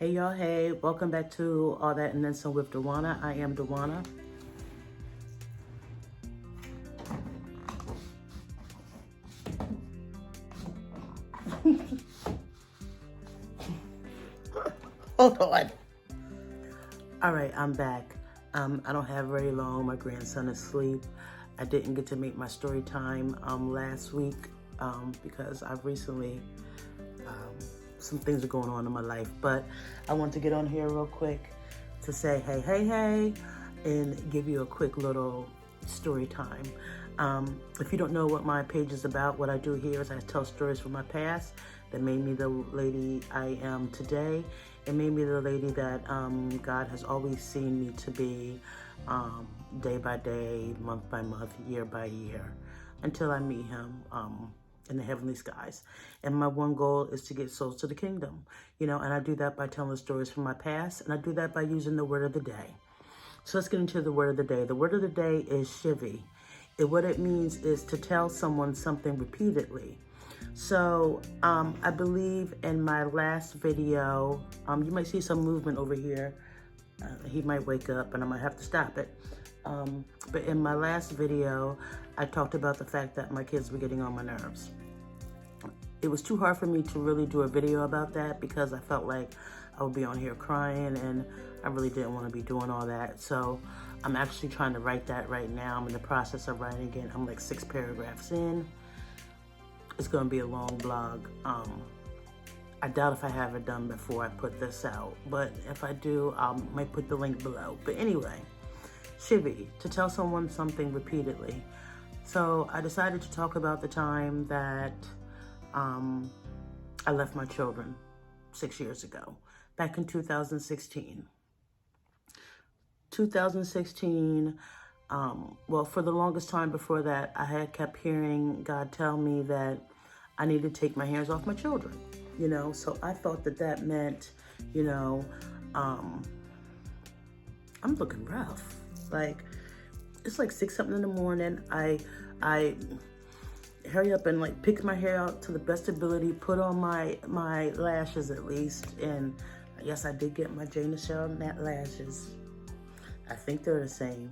Hey y'all, hey, welcome back to All That and Then Some with Duana. I am Duana. Hold on. All right, I'm back. I don't have very long. My grandson is asleep. I didn't get to make my story time last week because I've recently some things are going on in my life, but I want to get on here real quick to say hey, and give you a quick little story time. If you don't know what my page is about, what I do here is I tell stories from my past that made me the lady I am today. It made me the lady that God has always seen me to be, day by day, month by month, year by year, until I meet him in the heavenly skies. And my one goal is to get souls to the kingdom, and I do that by telling stories from my past, and I do that by using the word of the day. So let's get into the word of the day. The word of the day is chivvy. What it means is to tell someone something repeatedly. So I believe in my last video, you might see some movement over here. He might wake up and I might have to stop it. But in my last video, I talked about the fact that my kids were getting on my nerves. It was too hard for me to really do a video about that because I felt like I would be on here crying and I really didn't want to be doing all that. So I'm actually trying to write that right now. I'm in the process of writing it. I'm like 6 paragraphs in. It's going to be a long blog. I doubt if I have it done before I put this out, but if I do, I might put the link below. But anyway, chivvy, to tell someone something repeatedly. So I decided to talk about the time that I left my children 6 years ago, back in 2016. 2016, well, for the longest time before that, I had kept hearing God tell me that I need to take my hands off my children, so I thought that meant, I'm looking rough. Like, it's like 6 something in the morning. I hurry up and like pick my hair out to the best ability, put on my lashes at least. And yes, I did get my Jane Michelle matte lashes. I think they're the same.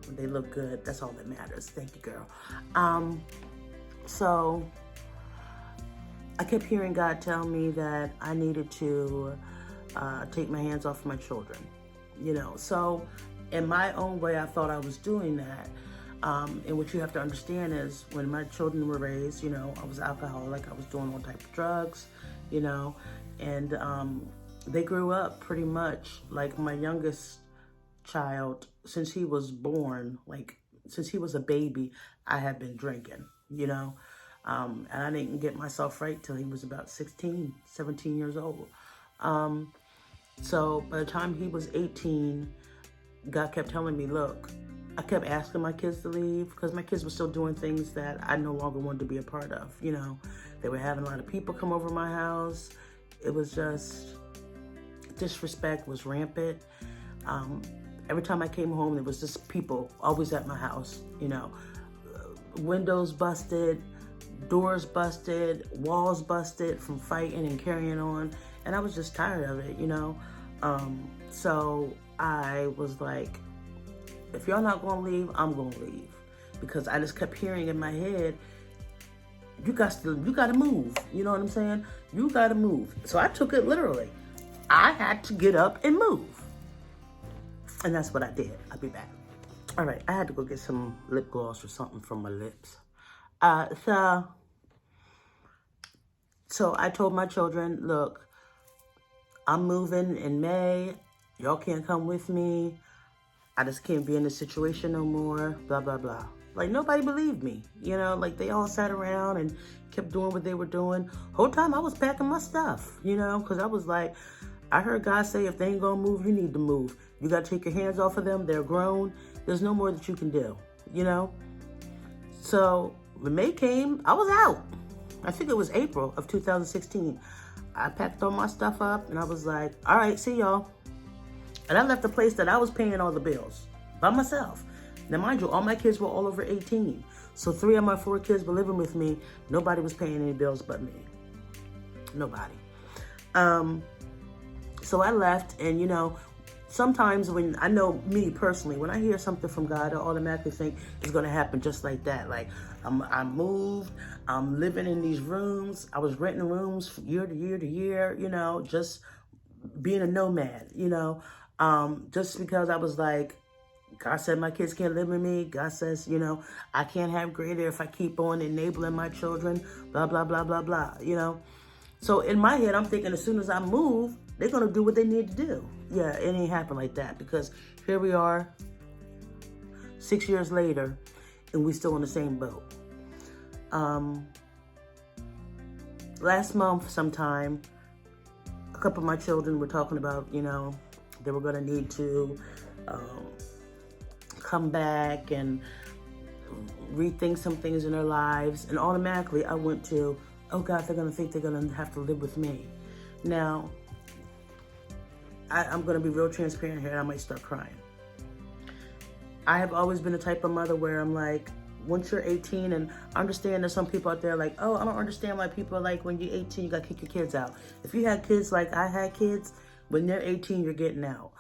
They look good. That's all that matters. Thank you, girl. So I kept hearing God tell me that I needed to take my hands off my children, So in my own way, I thought I was doing that. And what you have to understand is when my children were raised, I was alcoholic. I was doing all types of drugs, and they grew up pretty much like my youngest child. Since he was born, since he was a baby, I had been drinking, and I didn't get myself right till he was about 16, 17 years old. So by the time he was 18, God kept telling me, look, I kept asking my kids to leave because my kids were still doing things that I no longer wanted to be a part of, They were having a lot of people come over my house. It was just, disrespect was rampant. Every time I came home, there was just people always at my house, windows busted, doors busted, walls busted from fighting and carrying on. And I was just tired of it, So I was like, if y'all not gonna leave, I'm gonna leave. Because I just kept hearing in my head, you gotta move. You know what I'm saying? You gotta move. So I took it literally. I had to get up and move. And that's what I did. I'll be back. All right, I had to go get some lip gloss or something from my lips. So I told my children, look, I'm moving in May. Y'all can't come with me. I just can't be in this situation no more, blah, blah, blah. Like, nobody believed me, Like, they all sat around and kept doing what they were doing. Whole time I was packing my stuff, Because I was like, I heard God say, if they ain't gonna move, you need to move. You gotta take your hands off of them. They're grown. There's no more that you can do, So when May came, I was out. I think it was April of 2016. I packed all my stuff up and I was like, all right, see y'all. And I left the place that I was paying all the bills by myself. Now, mind you, all my kids were all over 18. So 3 of my 4 kids were living with me. Nobody was paying any bills but me. Nobody. So I left, and sometimes when I know me personally, when I hear something from God, I automatically think it's going to happen just like that. Like I moved, I'm living in these rooms. I was renting rooms from year to year to year, just being a nomad, just because I was like, God said my kids can't live with me. God says, I can't have greater if I keep on enabling my children, blah, blah, blah, blah, blah, So in my head, I'm thinking as soon as I move, they're going to do what they need to do. Yeah, it ain't happen like that, because here we are 6 years later and we still in the same boat. Last month sometime, a couple of my children were talking about, they were going to need to come back and rethink some things in their lives. And automatically I went to, oh God, they're going to think they're going to have to live with me. Now, I'm going to be real transparent here, and I might start crying. I have always been the type of mother where I'm like, once you're 18, and I understand there's some people out there like, oh, I don't understand why people are like, when you're 18, you got to kick your kids out. If you had kids like I had kids, when they're 18, you're getting out.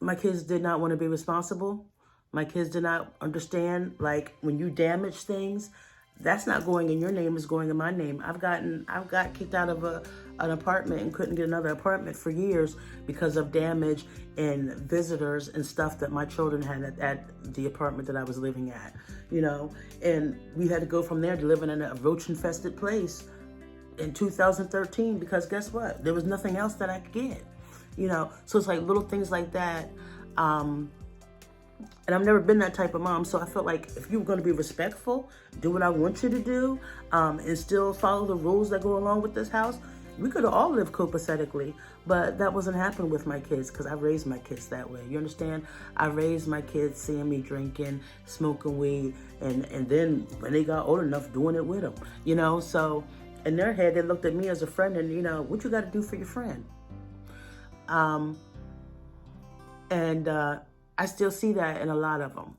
My kids did not want to be responsible. My kids did not understand, like, when you damage things, that's not going in your name, it's going in my name. I've got kicked out of an apartment and couldn't get another apartment for years because of damage and visitors and stuff that my children had at the apartment that I was living at, and we had to go from there to living in a roach-infested place in 2013, because guess what? There was nothing else that I could get, so it's like little things like that. And I've never been that type of mom, so I felt like if you were going to be respectful, do what I want you to do, and still follow the rules that go along with this house, we could have all lived copacetically, but that wasn't happening with my kids, because I raised my kids that way. You understand? I raised my kids seeing me drinking, smoking weed, and then when they got old enough, doing it with them, So in their head, they looked at me as a friend, and, what you got to do for your friend? I still see that in a lot of them,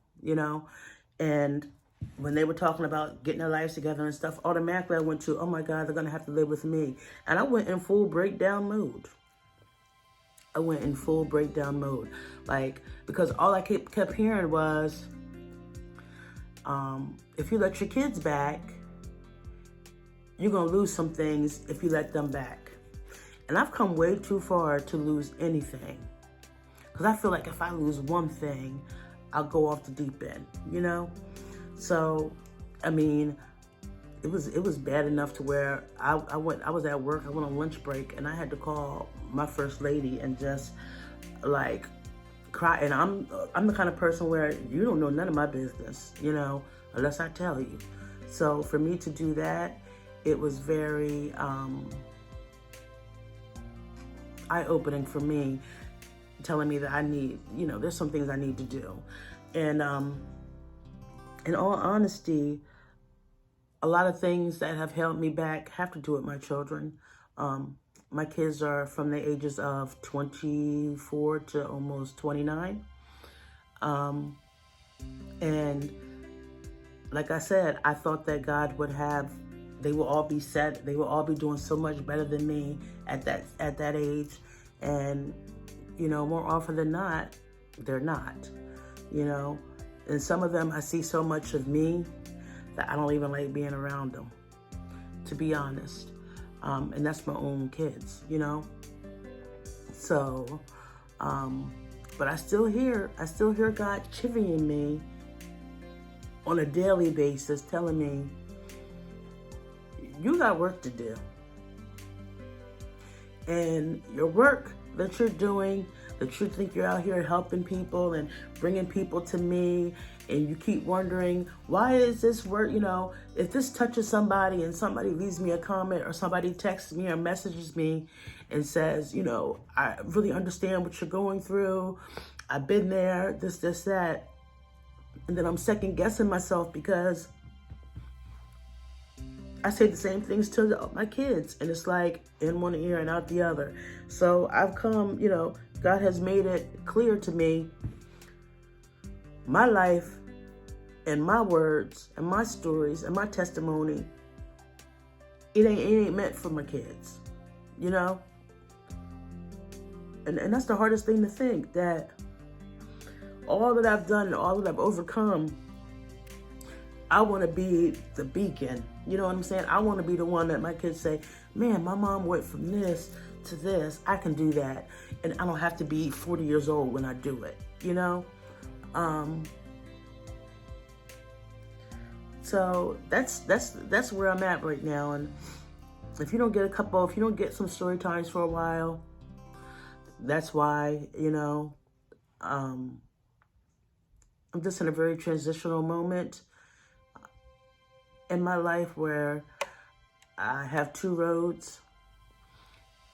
and when they were talking about getting their lives together and stuff, automatically I went to, oh my God, they're going to have to live with me. And I went in full breakdown mode. Like, because all I kept hearing was, if you let your kids back, you're going to lose some things if you let them back. And I've come way too far to lose anything. Because I feel like if I lose one thing, I'll go off the deep end, So, I mean, it was bad enough to where I was at work, I went on lunch break, and I had to call my first lady and just like cry. And I'm the kind of person where you don't know none of my business, unless I tell you. So for me to do that, it was very eye-opening for me, telling me that I need, there's some things I need to do. And in all honesty, a lot of things that have held me back have to do with my children. My kids are from the ages of 24 to almost 29. And like I said, I thought that God would have, they will all be set, they will all be doing so much better than me at that age. And more often than not, they're not, And some of them, I see so much of me that I don't even like being around them, to be honest. And that's my own kids, So, but I still hear God chivvying me on a daily basis, telling me, you got work to do. And your work that you're doing, that you think you're out here helping people and bringing people to me, and you keep wondering, why is this work, if this touches somebody and somebody leaves me a comment, or somebody texts me or messages me and says, I really understand what you're going through, I've been there, this, that, and then I'm second guessing myself, because I say the same things to my kids, and it's like in one ear and out the other. So I've come, God has made it clear to me, my life and my words and my stories and my testimony, it ain't meant for my kids, And that's the hardest thing to think, that all that I've done and all that I've overcome, I want to be the beacon. You know what I'm saying? I want to be the one that my kids say, man, my mom went from this to this. I can do that. And I don't have to be 40 years old when I do it, you know? So that's where I'm at right now. And if you don't get some story times for a while, that's why, you know, I'm just in a very transitional moment in my life where I have two roads,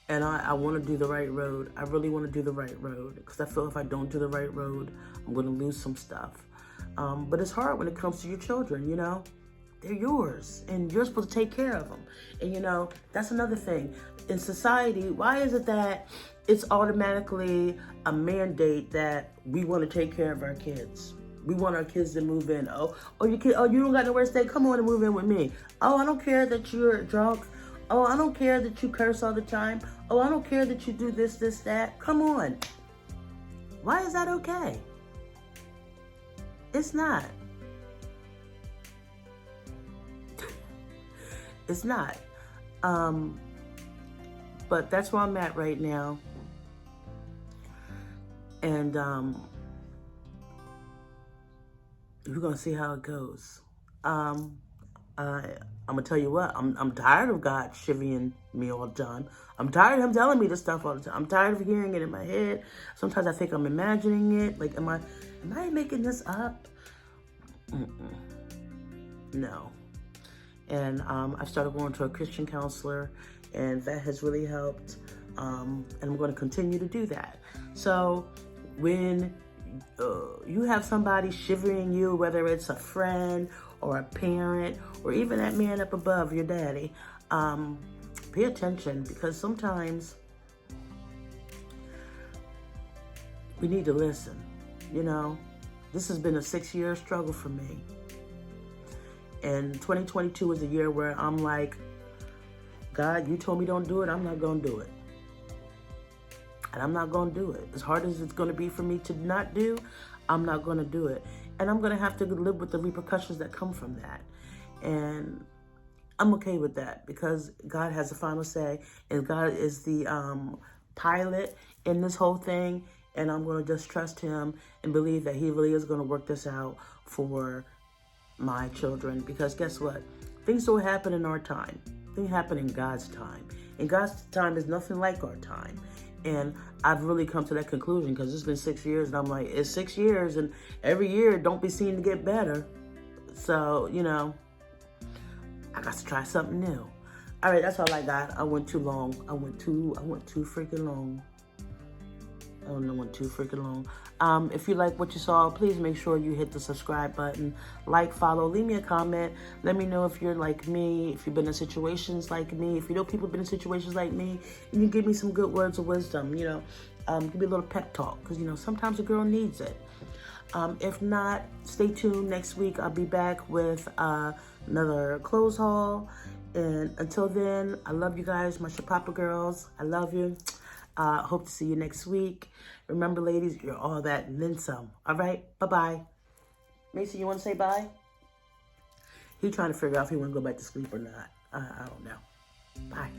and I want to do the right road. I really want to do the right road, because I feel if I don't do the right road, I'm going to lose some stuff. But it's hard when it comes to your children, you know? They're yours, and you're supposed to take care of them. And, you know, that's another thing. In society, why is it that it's automatically a mandate that we want to take care of our kids? We want our kids to move in. Oh, you don't got nowhere to stay? Come on and move in with me. Oh, I don't care that you're drunk. Oh, I don't care that you curse all the time. Oh, I don't care that you do this, that. Come on. Why is that okay? It's not. It's not. But that's where I'm at right now. And we're gonna see how it goes. I'm gonna tell you what, I'm tired of God chivvying me all the time. I'm tired of him telling me this stuff all the time. I'm tired of hearing it in my head. Sometimes I think I'm imagining it. Like, am I making this up? No. And I started going to a Christian counselor, and that has really helped. And I'm going to continue to do that. So when you have somebody shivering you, whether it's a friend or a parent or even that man up above, your daddy, pay attention, because sometimes we need to listen. You know, this has been a 6-year struggle for me. And 2022 is a year where I'm like, God, you told me don't do it. I'm not going to do it. And I'm not going to do it. As hard as it's going to be for me to not do, I'm not going to do it. And I'm going to have to live with the repercussions that come from that. And I'm okay with that, because God has the final say, and God is the pilot in this whole thing. And I'm going to just trust him and believe that he really is going to work this out for my children. Because guess what? Things don't happen in our time. Things happen in God's time. And God's time is nothing like our time. And I've really come to that conclusion, because it's been 6 years, and I'm like, it's 6 years, and every year don't be seen to get better. So, you know, I got to try something new. All right, that's all I got. I went too long. I went too freaking long. I don't know, went too freaking long. If you like what you saw, please make sure you hit the subscribe button, like, follow, leave me a comment. Let me know if you're like me, if you've been in situations like me, if you know people have been in situations like me, and you give me some good words of wisdom, you know, give me a little pep talk, because, you know, sometimes a girl needs it. If not, stay tuned. Next week, I'll be back with another clothes haul. And until then, I love you guys, my Shapapa girls. I love you. Hope to see you next week. Remember, ladies, you're all that and then some. All right? Bye-bye. Mason, you want to say bye? He's trying to figure out if he want to go back to sleep or not. I don't know. Bye.